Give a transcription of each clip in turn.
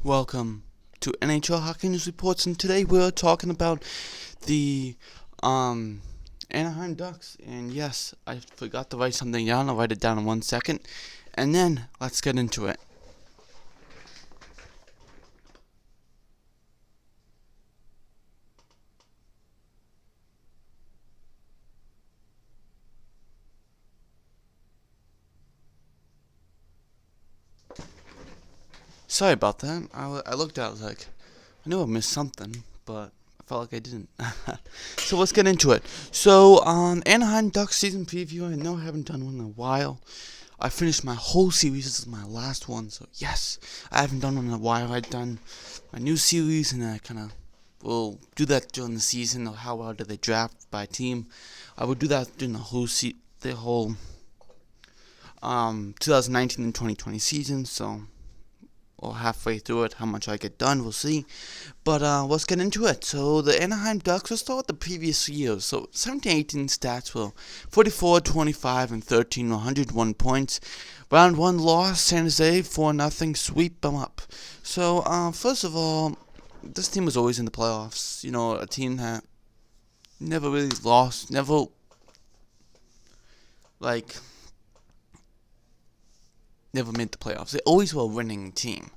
Welcome to NHL Hockey News Reports, and today we're talking about the Anaheim Ducks. And yes, I forgot to write something down. I'll write it down in 1 second, and then let's get into it. Sorry about that. I looked out, I was like, I knew I missed something, but I felt like I didn't. So let's get into it. So, Anaheim Ducks season preview. I know I haven't done one in a while. I finished my whole series. This is my last one, so yes, I haven't done one in a while. I've done my new series, and I kind of will do that during the season. Or how well did they draft by team? I will do that during the whole 2019 and 2020 season. So, or halfway through it, how much I get done, we'll see. But let's get into it. So the Anaheim Ducks, let's start with the previous years. So 17-18 stats were 44, 25, and 13, 101 points. Round 1 loss, San Jose 4-0, sweep them up. So first of all, this team was always in the playoffs. You know, a team that never really lost, like never made the playoffs. They always were a winning team.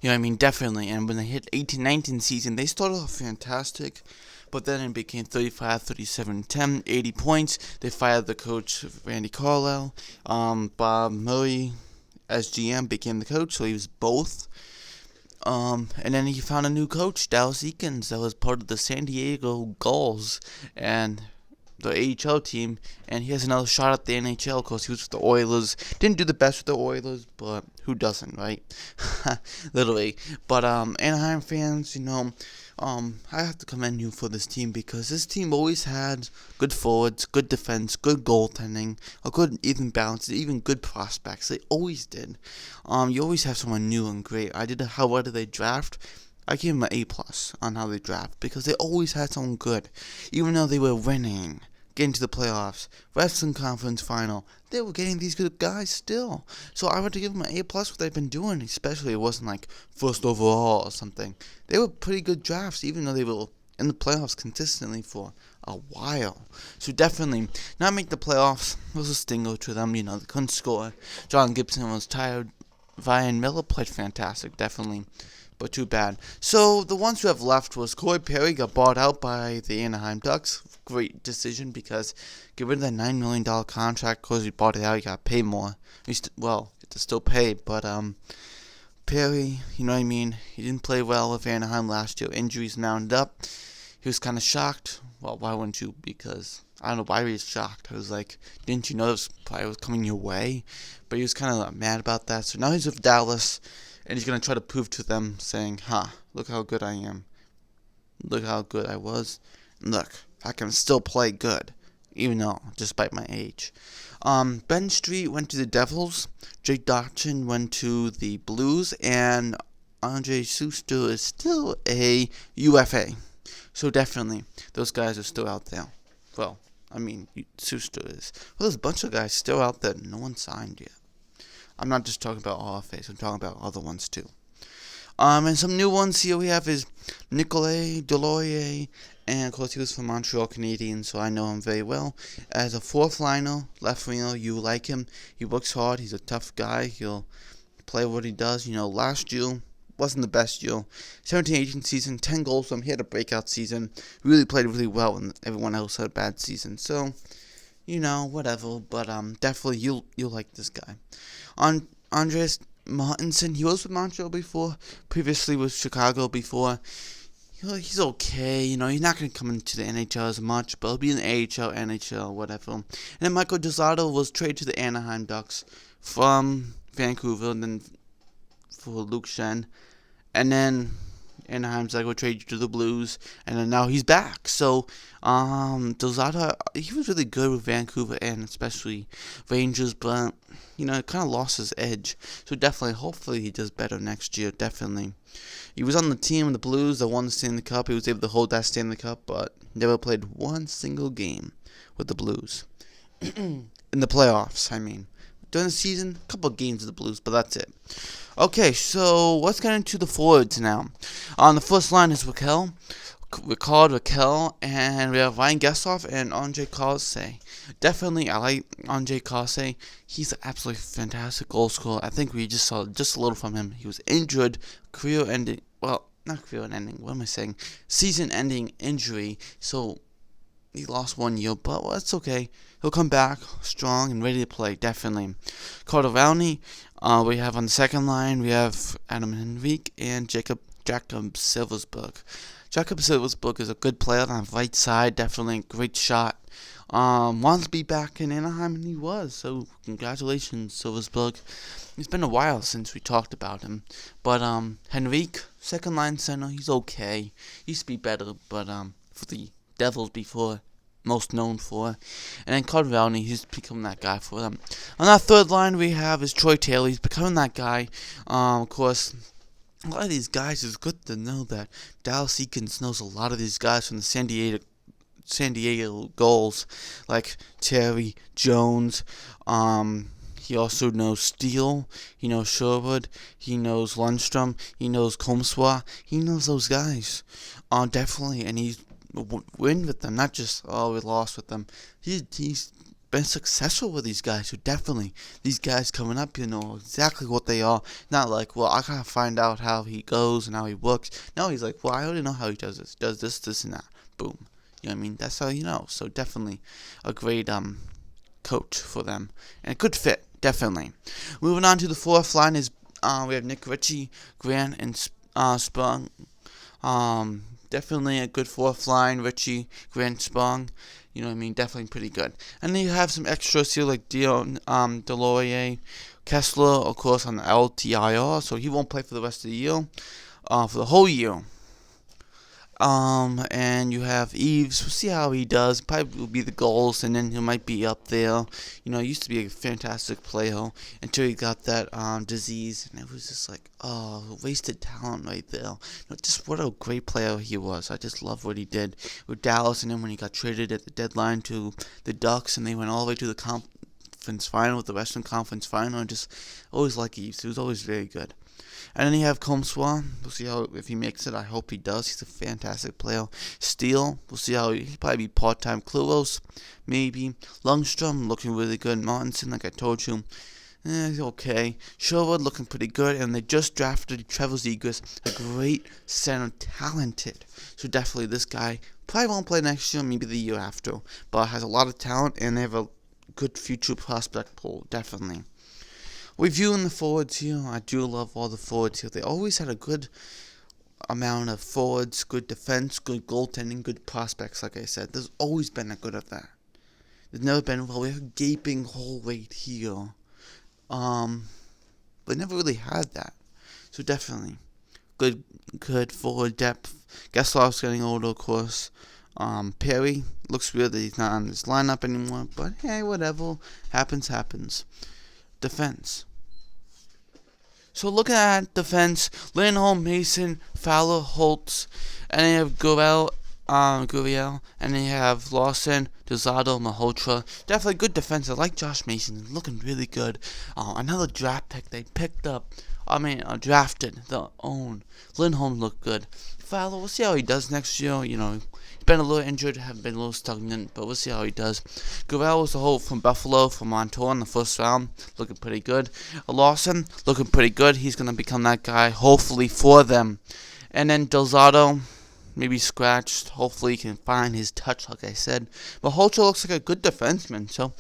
You know what I mean? Definitely. And when they hit 18-19 season, they started off fantastic. But then it became 35, 37, 10, 80 points. They fired the coach, Randy Carlisle. Bob Murray, as GM, became the coach, so he was both. And then he found a new coach, Dallas Eakins, that was part of the San Diego Gulls. And the AHL team, and he has another shot at the NHL because he was with the Oilers. Didn't do the best with the Oilers, but who doesn't, right? Literally. But Anaheim fans, I have to commend you for this team because this team always had good forwards, good defense, good goaltending, a good even balance, even good prospects. They always did. You always have someone new and great. How well did they draft? I give them an A plus on how they draft because they always had someone good, even though they were winning, getting to the playoffs, Western Conference Final. They were getting these good guys still. So I would give them an A plus what they've been doing. Especially it wasn't like first overall or something. They were pretty good drafts, even though they were in the playoffs consistently for a while. So definitely not make the playoffs was a stinger to them. They couldn't score. John Gibson was tired. Ryan Miller played fantastic, definitely, but too bad. So the ones who have left was Corey Perry got bought out by the Anaheim Ducks. Great decision because get rid of that $9 million contract because he bought it out. You got to pay more. You have to still pay, but Perry, you know what I mean. He didn't play well with Anaheim last year. Injuries mounted up. He was kind of shocked. Well, why wouldn't you? Because I don't know why he was shocked. I was like, didn't you know this probably was coming your way? But he was kind of mad about that. So now he's with Dallas, and he's going to try to prove to them, saying, look how good I am. Look how good I was. And look, I can still play good, even though, despite my age. Ben Street went to the Devils. Jake Dotchin went to the Blues. And Andre Suster is still a UFA. So definitely, those guys are still out there. Well, I mean, Suster is. Well, there's a bunch of guys still out there no one signed yet. I'm not just talking about RFAs, I'm talking about other ones too. And some new ones here we have is Nicolas Deloyer, and of course he was from Montreal Canadiens, so I know him very well. As a fourth liner, left winger, you like him. He works hard, he's a tough guy, he'll play what he does. Last year wasn't the best year. 17-18 season, 10 goals, he had a breakout season. Really played really well when everyone else had a bad season. So, whatever. But definitely you'll like this guy. Andres Martinson, he was with Montreal before. Previously with Chicago before. He's okay. He's not going to come into the NHL as much, but he'll be in the AHL, NHL, whatever. And then Michael Desato was traded to the Anaheim Ducks from Vancouver, and then for Luke Shen. And then Anaheim's like, we'll trade you to the Blues. And then now he's back. So, Delzada, he was really good with Vancouver and especially Rangers, but, it kind of lost his edge. So definitely, hopefully he does better next year, definitely. He was on the team, the Blues, that won the Stanley Cup. He was able to hold that Stanley Cup, but never played one single game with the Blues. In the playoffs, I mean. during the season. A couple of games of the Blues, but that's it. Okay, so let's get into the forwards now. On the first line is Raquel, and we have Ryan Getzlaf and Andre Kase. Definitely, I like Andre Kase. He's an absolutely fantastic goal scorer. I think we just saw just a little from him. He was injured, career-ending. Well, not career-ending. What am I saying? Season-ending injury. So he lost 1 year, but that's okay. He'll come back strong and ready to play, definitely. Carter Rowney, we have on the second line, we have Adam Henrique and Jacob Silversberg. Jacob Silversberg is a good player on the right side, definitely a great shot. Wanted to be back in Anaheim, and he was, so congratulations, Silversberg. It's been a while since we talked about him, but Henrique, second line center, he's okay. He used to be better, but for the Devils before, most known for. And then Carter Rowney, he's become that guy for them. On our third line, we have is Troy Taylor. He's becoming that guy. Of course, a lot of these guys, it's good to know that Dallas Eakins knows a lot of these guys from the San Diego Gulls, like Terry Jones. He also knows Steele. He knows Sherwood. He knows Lundstrom. He knows Comswa. He knows those guys. Definitely, and he's win with them, not just we lost with them. He's been successful with these guys, so definitely these guys coming up, exactly what they are. Not like, well, I gotta find out how he goes and how he works. No, he's like, well, I already know how he does this. Does this, and that. Boom. You know what I mean? That's how you know. So definitely a great coach for them and a good fit, definitely. Moving on to the fourth line is we have Nick Ritchie, Grant, and Sprung. Definitely a good fourth line, Ritchie, Grant, Sprung. You know what I mean? Definitely pretty good. And then you have some extras here like Dion, Delorier, Kessler, of course, on the LTIR, so he won't play for the rest of the year, for the whole year. And you have Eves. We'll see how he does. Probably will be the goals, and then he might be up there. He used to be a fantastic player until he got that disease, and it was just like, wasted talent right there. Just what a great player he was. I just love what he did with Dallas, and then when he got traded at the deadline to the Ducks, and they went all the way to the conference final, with the Western Conference final, and just always like Eves. He was always very good. And then you have Comswa. We'll see if he makes it. I hope he does. He's a fantastic player. Steele. We'll see how he'll probably be part-time. Kluros, maybe. Lundstrom looking really good. Martinson, like I told you, he's okay. Sherwood looking pretty good. And they just drafted Trevor Zegras, a great center, talented. So definitely this guy probably won't play next year, maybe the year after, but has a lot of talent, and they have a good future prospect pool, definitely. Reviewing the forwards here, I do love all the forwards here. They always had a good amount of forwards, good defense, good goaltending, good prospects, like I said. There's always been a good of that. There's never been, well, we have a gaping hole right here. They never really had that. So definitely, good forward depth. Getzlaf's getting older, of course. Perry, looks weird that he's not on this lineup anymore, but hey, whatever. Happens. Defense. So looking at defense, Lindholm, Mason, Fowler, Holtz, and then you have Gurriel, and then you have Lawson, Dozado, Malhotra. Definitely good defense. I like Josh Mason. He's looking really good. Another draft pick they picked up. Drafted their own. Lindholm looked good. Fowler, we'll see how he does next year. He's been a little injured, have been a little stagnant, but we'll see how he does. Gurriel was the whole from Buffalo, from Montour in the first round, looking pretty good. Lawson, looking pretty good. He's going to become that guy, hopefully, for them. And then Delzado, maybe scratched. Hopefully, he can find his touch, like I said. But Holter looks like a good defenseman. So,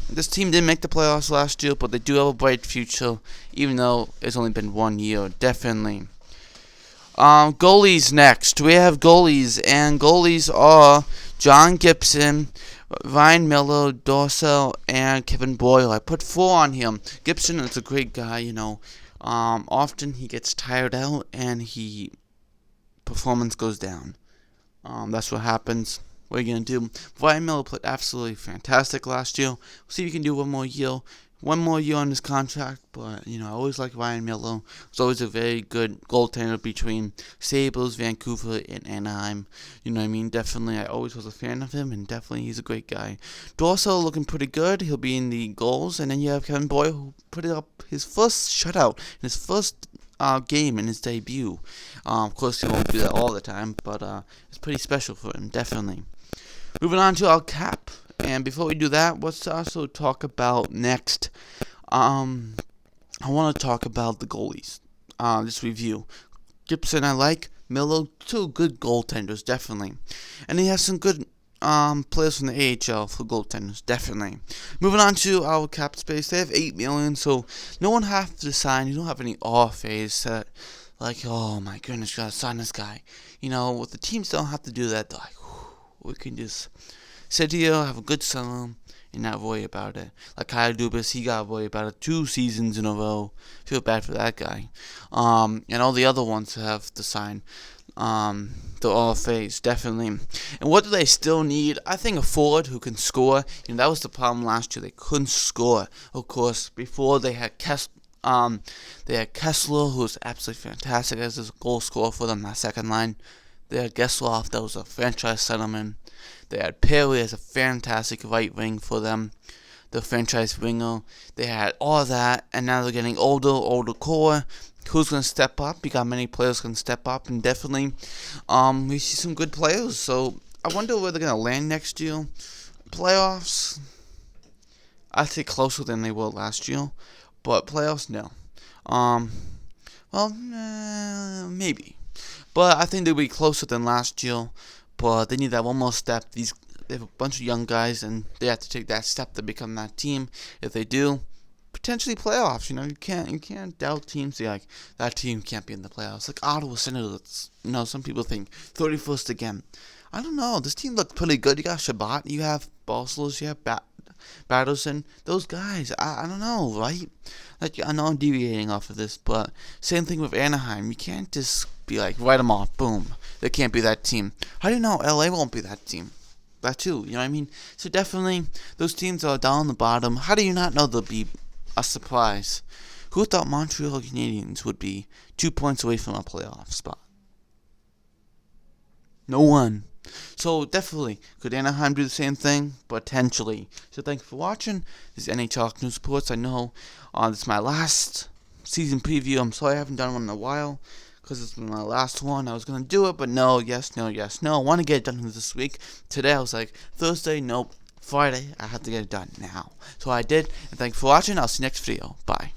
this team didn't make the playoffs last year, but they do have a bright future, even though it's only been 1 year, definitely. Goalies next. We have goalies, and goalies are John Gibson, Ryan Miller, Dorsell, and Kevin Boyle. I put 4 on him. Gibson is a great guy, often he gets tired out, and performance goes down. That's what happens. What are you going to do? Ryan Miller played absolutely fantastic last year. We'll see if he can do one more year. one more year on his contract, but I always like Ryan Miller. He's always a very good goaltender between Sabres, Vancouver, and Anaheim. You know what I mean? Definitely, I always was a fan of him, and definitely he's a great guy. Dorso looking pretty good. He'll be in the goals, and then you have Kevin Boyle who put up his first shutout in his first game in his debut. Of course, he won't do that all the time, but it's pretty special for him, definitely. Moving on to our cap. And before we do that, let's also talk about next. I want to talk about the goalies. This review. Gibson, I like. Miller, two good goaltenders, definitely. And he has some good players from the AHL for goaltenders, definitely. Moving on to our cap space, they have $8 million, so no one has to sign. You don't have any RFAs that, like, oh my goodness, you gotta sign this guy. With the teams don't have to do that. They're like, we can just sit here, have a good summer, and not worry about it. Like Kyle Dubas, he got worried about it 2 seasons in a row. Feel bad for that guy. And all the other ones have to sign. The RFAs, definitely. And what do they still need? I think a forward who can score. That was the problem last year. They couldn't score. Of course, before they had Kessler, who was absolutely fantastic as a goal scorer for them, that second line. They had Getzlaf, that was a franchise centerman. They had Perry as a fantastic right wing for them, the franchise winger. They had all that, and now they're getting older core. Who's going to step up? You got many players who can step up, and definitely we see some good players. So I wonder where they're going to land next year. Playoffs, I'd say closer than they were last year, but playoffs, no. Maybe. But I think they'll be closer than last year. But they need that one more step. They have a bunch of young guys, and they have to take that step to become that team. If they do, potentially playoffs. You can't doubt teams. Say like that team can't be in the playoffs. Like Ottawa Senators. Some people think 31st again. I don't know. This team looks pretty good. You got Shabbat. You have Barcelos. You have Batterson. Those guys. I don't know, right? Like I know I'm deviating off of this, but same thing with Anaheim. You can't just be like write them off. Boom. They can't be that team. How do you know LA won't be that team? That too, you know what I mean? So definitely, those teams are down the bottom. How do you not know they'll be a surprise? Who thought Montreal Canadiens would be 2 points away from a playoff spot? No one. So definitely, could Anaheim do the same thing? Potentially. So thank you for watching. This is NHL News Reports. I know this is my last season preview. I'm sorry I haven't done one in a while, because it's been my last one. I was going to do it, but no, yes, no, yes, no. I want to get it done this week. Today I was like, Thursday, nope. Friday, I have to get it done now. So I did, and thanks for watching. I'll see you next video. Bye.